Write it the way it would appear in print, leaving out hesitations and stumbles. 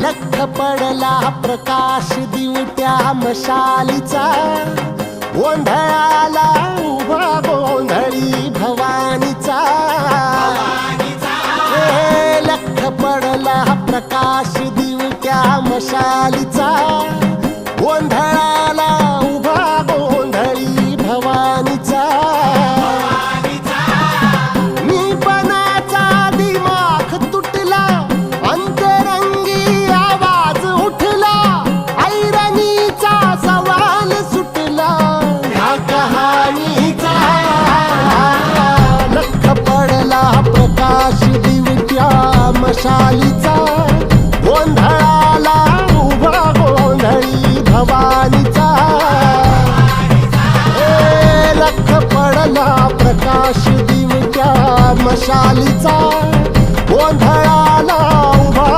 लख पडला प्रकाश दिवट्या मशालीचा, गोंधळाला उभा गोंधळी भवानीचा. लख पडला प्रकाश दिवट्या मशालीचा, गोंधळाला उभा गोंधळी भवानीचा. प्रकाश दिवट्या मशालीचा, गोंधळाला उभा गोंधळी भवानीचा. लख पडला प्रकाश दिवट्या मशालीचा,